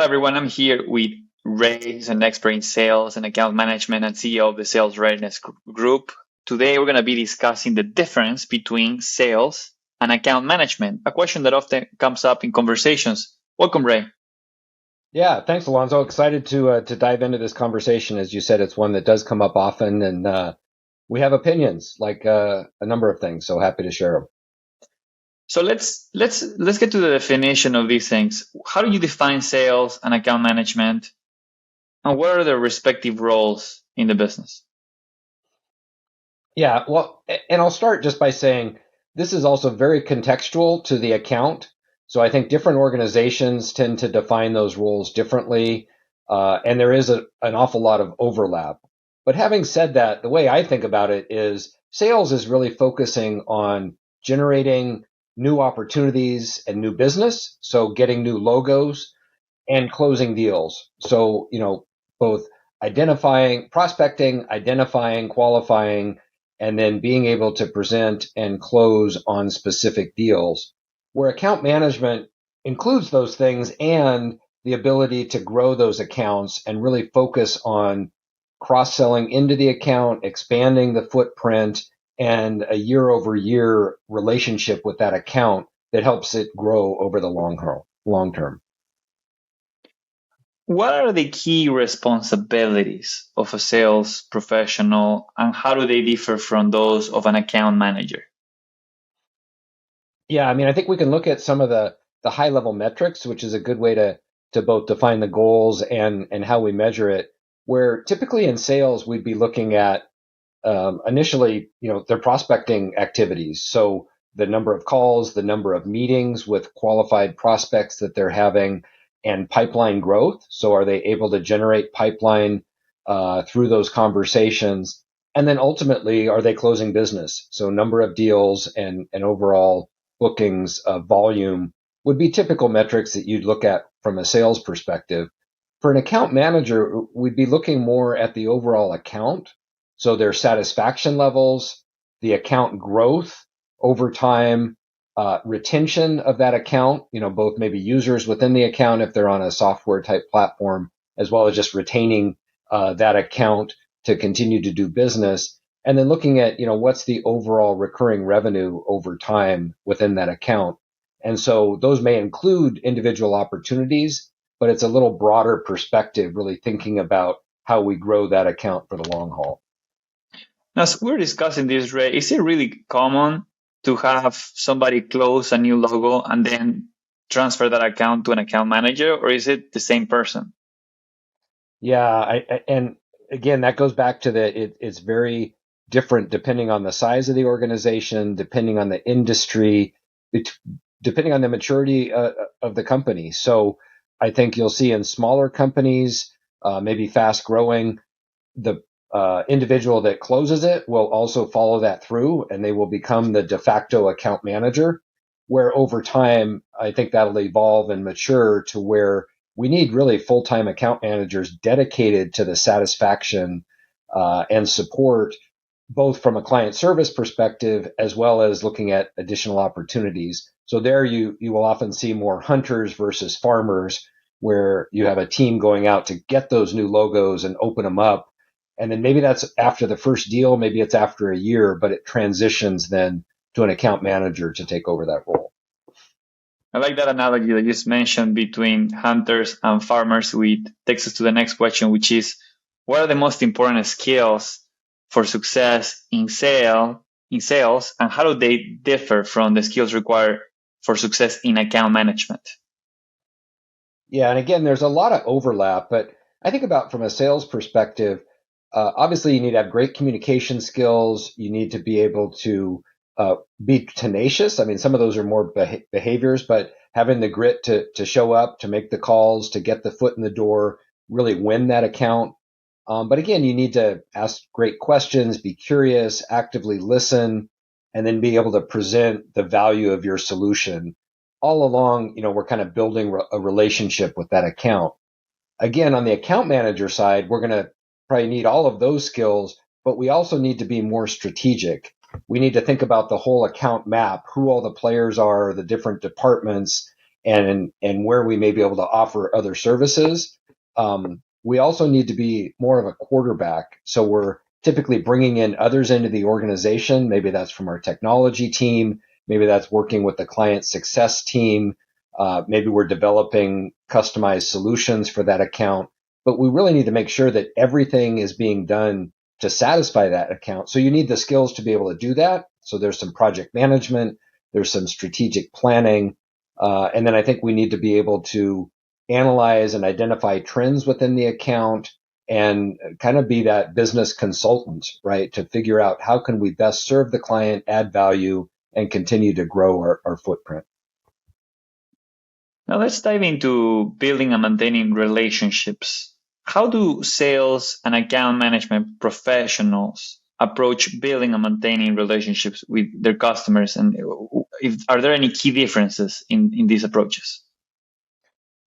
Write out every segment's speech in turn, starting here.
everyone. I'm here with Ray, who's an expert in sales and account management and CEO of the Sales Readiness Group. Today, we're going to be discussing the difference between sales and account management, a question that often comes up in conversations. Welcome, Ray. Yeah, thanks, Alonzo. Excited to dive into this conversation. As you said, it's one that does come up often, and we have opinions like a number of things. So happy to share them. So let's get to the definition of these things. How do you define sales and account management, and what are their respective roles in the business? Yeah, well, and I'll start just by saying this is also very contextual to the account. So I think different organizations tend to define those roles differently, and there is an awful lot of overlap. But having said that, the way I think about it is sales is really focusing on generating new opportunities and new business. So getting new logos and closing deals. So, both prospecting, identifying, qualifying, and then being able to present and close on specific deals, where account management includes those things and the ability to grow those accounts and really focus on cross-selling into the account, expanding the footprint, and a year-over-year relationship with that account that helps it grow over the long term. What are the key responsibilities of a sales professional, and how do they differ from those of an account manager? Yeah, I think we can look at some of the high level metrics, which is a good way to both define the goals and how we measure it. Where typically in sales, we'd be looking at initially, their prospecting activities. So the number of calls, the number of meetings with qualified prospects that they're having, and pipeline growth. So are they able to generate pipeline through those conversations? And then ultimately, are they closing business? So number of deals and overall bookings volume would be typical metrics that you'd look at from a sales perspective. For an account manager, we'd be looking more at the overall account. So their satisfaction levels, the account growth over time, retention of that account, both maybe users within the account if they're on a software type platform, as well as just retaining that account to continue to do business. And then looking at, what's the overall recurring revenue over time within that account. And so those may include individual opportunities, but it's a little broader perspective, really thinking about how we grow that account for the long haul. Now, as we're discussing this, Ray, is it really common to have somebody close a new logo and then transfer that account to an account manager, or is it the same person? Yeah, and again, that goes back to it's very different depending on the size of the organization, depending on the industry, depending on the maturity of the company. So I think you'll see in smaller companies, maybe fast growing, the individual that closes it will also follow that through, and they will become the de facto account manager, where over time, I think that'll evolve and mature to where we need really full-time account managers dedicated to the satisfaction and support, both from a client service perspective, as well as looking at additional opportunities. So there you will often see more hunters versus farmers, where you have a team going out to get those new logos and open them up. And then maybe that's after the first deal, maybe it's after a year, but it transitions then to an account manager to take over that role. I like that analogy that you just mentioned between hunters and farmers, which takes us to the next question, which is, what are the most important skills for success in sales, and how do they differ from the skills required for success in account management? Yeah, and again, there's a lot of overlap, but I think about from a sales perspective, obviously you need to have great communication skills. You need to be able to be tenacious. Some of those are more behaviors, but having the grit to show up, to make the calls, to get the foot in the door, really win that account. But again, you need to ask great questions, be curious, actively listen, and then be able to present the value of your solution. All along, we're kind of building a relationship with that account. Again, on the account manager side, we're going to probably need all of those skills, but we also need to be more strategic. We need to think about the whole account map, who all the players are, the different departments, and where we may be able to offer other services. We also need to be more of a quarterback. So we're typically bringing in others into the organization. Maybe that's from our technology team. Maybe that's working with the client success team. Maybe we're developing customized solutions for that account. But we really need to make sure that everything is being done to satisfy that account. So you need the skills to be able to do that. So there's some project management, there's some strategic planning, and then I think we need to be able to analyze and identify trends within the account and kind of be that business consultant, right? To figure out how can we best serve the client, add value, and continue to grow our footprint. Now let's dive into building and maintaining relationships. How do sales and account management professionals approach building and maintaining relationships with their customers? And are there any key differences in these approaches?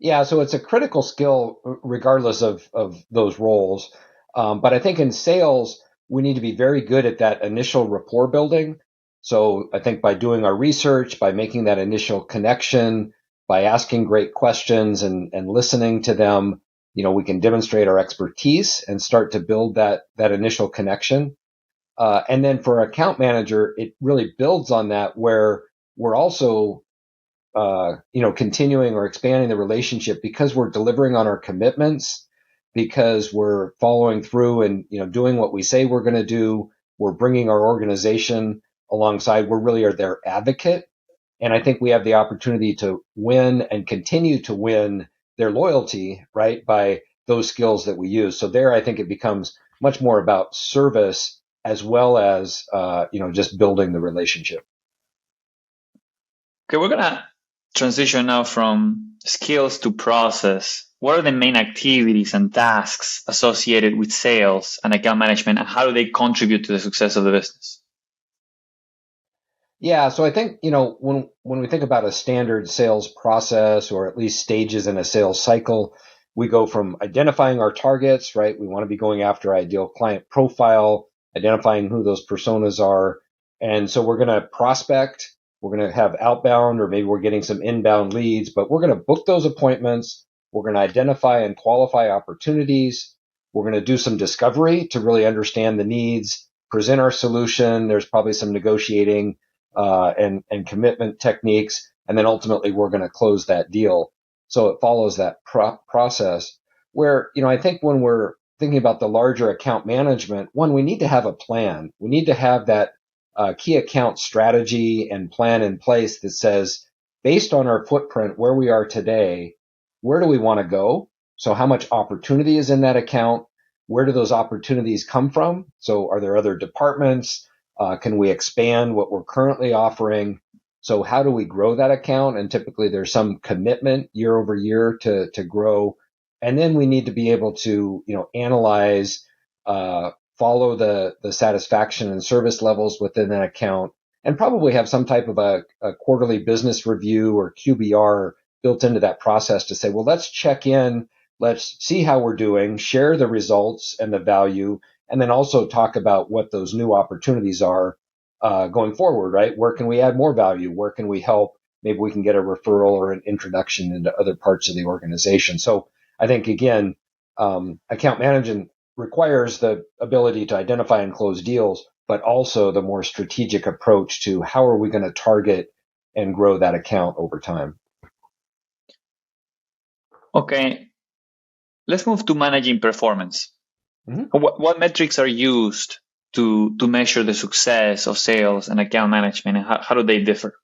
Yeah, so it's a critical skill regardless of those roles. But I think in sales, we need to be very good at that initial rapport building. So I think by doing our research, by making that initial connection, by asking great questions and listening to them, we can demonstrate our expertise and start to build that initial connection. And then for account manager, it really builds on that where we're also continuing or expanding the relationship because we're delivering on our commitments, because we're following through and, doing what we say we're going to do. We're bringing our organization alongside. We're really their advocate. And I think we have the opportunity to win and continue to win their loyalty, right, by those skills that we use. So there, I think it becomes much more about service as well as, just building the relationship. Okay, we're going to transition now from skills to process. What are the main activities and tasks associated with sales and account management, and how do they contribute to the success of the business? Yeah, so I think, when we think about a standard sales process or at least stages in a sales cycle, we go from identifying our targets, right? We want to be going after ideal client profile, identifying who those personas are. And so we're going to prospect, we're going to have outbound, or maybe we're getting some inbound leads, but we're going to book those appointments. We're going to identify and qualify opportunities. We're going to do some discovery to really understand the needs, present our solution. There's probably some negotiating and commitment techniques, and then ultimately we're going to close that deal. So it follows that process where, I think when we're thinking about the larger account management, one, we need to have a plan. We need to have that key account strategy and plan in place that says, based on our footprint, where we are today, where do we want to go? So how much opportunity is in that account? Where do those opportunities come from? So are there other departments? Can we expand what we're currently offering? So how do we grow that account? And typically there's some commitment year over year to grow. And then we need to be able to, analyze, follow the satisfaction and service levels within that account, and probably have some type of a quarterly business review or QBR built into that process to say, well, let's check in, let's see how we're doing, share the results and the value, and then also talk about what those new opportunities are going forward, right? Where can we add more value? Where can we help? Maybe we can get a referral or an introduction into other parts of the organization. So I think, again, account management requires the ability to identify and close deals, but also the more strategic approach to how are we going to target and grow that account over time. Okay, let's move to managing performance. Mm-hmm. What metrics are used to measure the success of sales and account management, and how do they differ?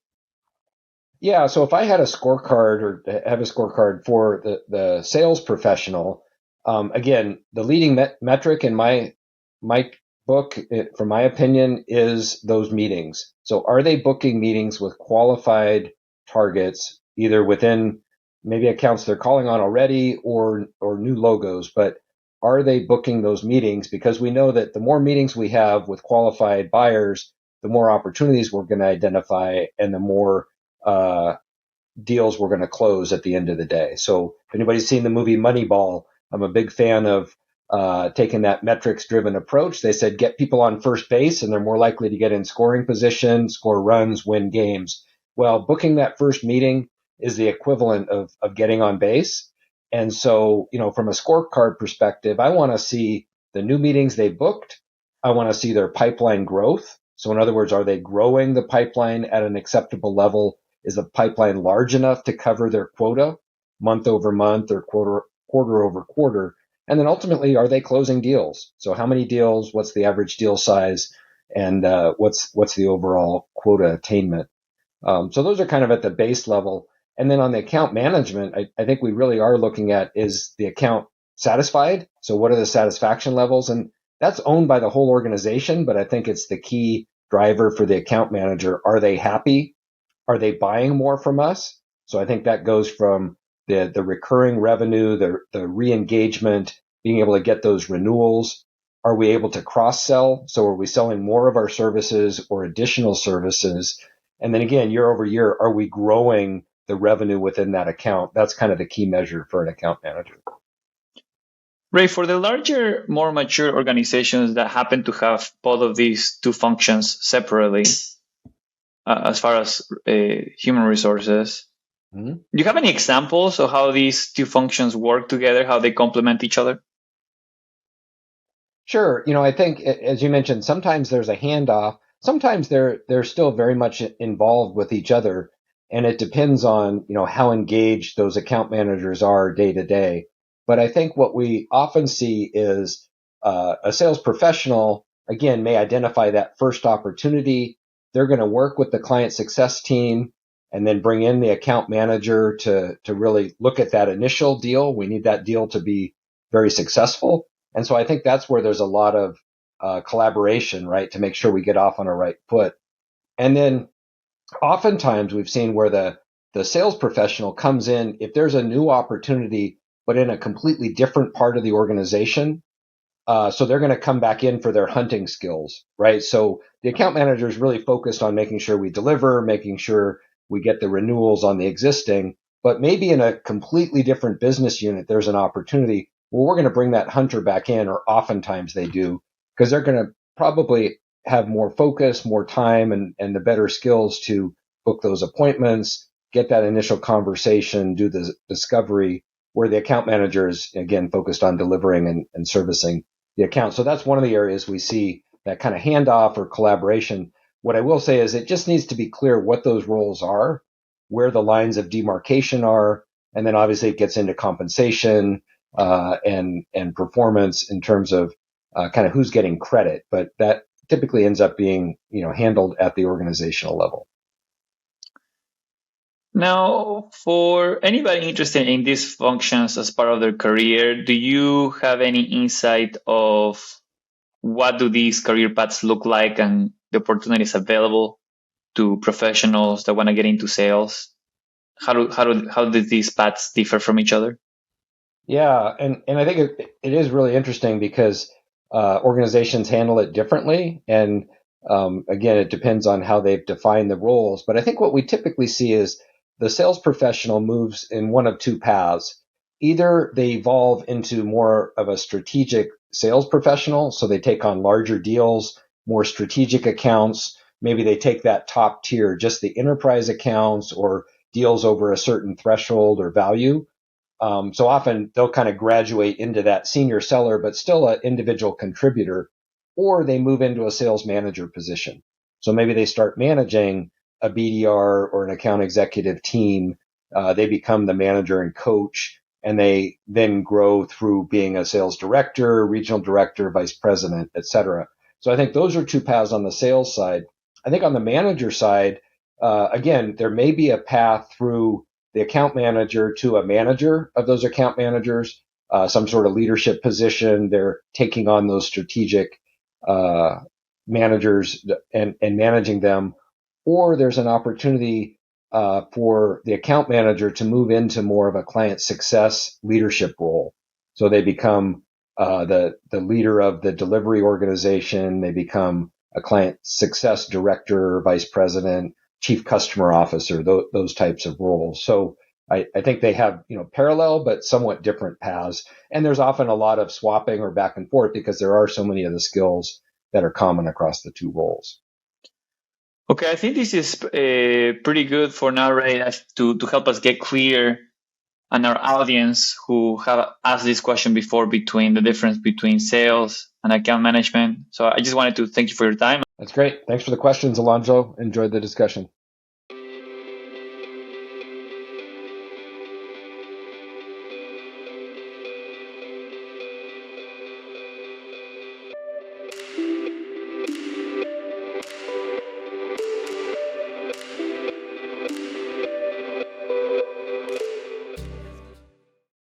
Yeah, so if I had a scorecard or have a scorecard for the sales professional, again, the leading metric in my book, from my opinion, is those meetings. So are they booking meetings with qualified targets, either within maybe accounts they're calling on already or new logos, but are they booking those meetings? Because we know that the more meetings we have with qualified buyers, the more opportunities we're going to identify and the more deals we're going to close at the end of the day. So if anybody's seen the movie Moneyball, I'm a big fan of taking that metrics-driven approach. They said get people on first base and they're more likely to get in scoring position, score runs, win games. Well, booking that first meeting is the equivalent of getting on base. And so, from a scorecard perspective, I want to see the new meetings they booked. I want to see their pipeline growth. So in other words, are they growing the pipeline at an acceptable level? Is the pipeline large enough to cover their quota month over month or quarter over quarter? And then ultimately, are they closing deals? So how many deals? What's the average deal size? And what's the overall quota attainment? So those are kind of at the base level. And then on the account management, I think we really are looking at, is the account satisfied? So what are the satisfaction levels? And that's owned by the whole organization, but I think it's the key driver for the account manager. Are they happy? Are they buying more from us? So I think that goes from the recurring revenue, the re-engagement, being able to get those renewals. Are we able to cross-sell? So are we selling more of our services or additional services? And then again, year over year, are we growing the revenue within that account? That's kind of the key measure for an account manager. Ray, for the larger, more mature organizations that happen to have both of these two functions separately, as far as human resources, do you have any examples of how these two functions work together, how they complement each other? Sure. I think, as you mentioned, sometimes there's a handoff. Sometimes they're still very much involved with each other, and it depends on how engaged those account managers are day to day. But I think what we often see is a sales professional, again, may identify that first opportunity. They're going to work with the client success team and then bring in the account manager to really look at that initial deal. We need that deal to be very successful. And so I think that's where there's a lot of collaboration, right, to make sure we get off on a right foot. And then oftentimes we've seen where the sales professional comes in, if there's a new opportunity, but in a completely different part of the organization. So they're going to come back in for their hunting skills, right? So the account manager is really focused on making sure we deliver, making sure we get the renewals on the existing, but maybe in a completely different business unit, there's an opportunity. Well, we're going to bring that hunter back in, or oftentimes they do, because they're going to probably have more focus, more time, and the better skills to book those appointments, get that initial conversation, do the discovery, where the account manager is, again, focused on delivering and servicing the account. So that's one of the areas we see that kind of handoff or collaboration. What I will say is it just needs to be clear what those roles are, where the lines of demarcation are, and then obviously it gets into compensation and performance in terms of kind of who's getting credit. But that typically ends up being handled at the organizational level. Now, for anybody interested in these functions as part of their career, do you have any insight of what do these career paths look like and the opportunities available to professionals that want to get into sales? How do these paths differ from each other? Yeah, and I think it is really interesting because organizations handle it differently, and again, it depends on how they've defined the roles. But I think what we typically see is the sales professional moves in one of two paths. Either they evolve into more of a strategic sales professional, so they take on larger deals, more strategic accounts. Maybe they take that top tier, just the enterprise accounts or deals over a certain threshold or value. So often they'll kind of graduate into that senior seller, but still an individual contributor, or they move into a sales manager position. So maybe they start managing a BDR or an account executive team. They become the manager and coach, and they then grow through being a sales director, regional director, vice president, et cetera. So I think those are two paths on the sales side. I think on the manager side, again, there may be a path through the account manager to a manager of those account managers, some sort of leadership position. They're taking on those strategic managers and managing them. Or there's an opportunity for the account manager to move into more of a client success leadership role. So they become the leader of the delivery organization. They become a client success director, vice president, chief customer officer, those types of roles. So I think they have parallel but somewhat different paths. And there's often a lot of swapping or back and forth because there are so many of the skills that are common across the two roles. Okay, I think this is pretty good for now, Ray, to help us get clear and our audience who have asked this question before between the difference between sales and account management. So I just wanted to thank you for your time. That's great. Thanks for the questions, Alonzo. Enjoyed the discussion.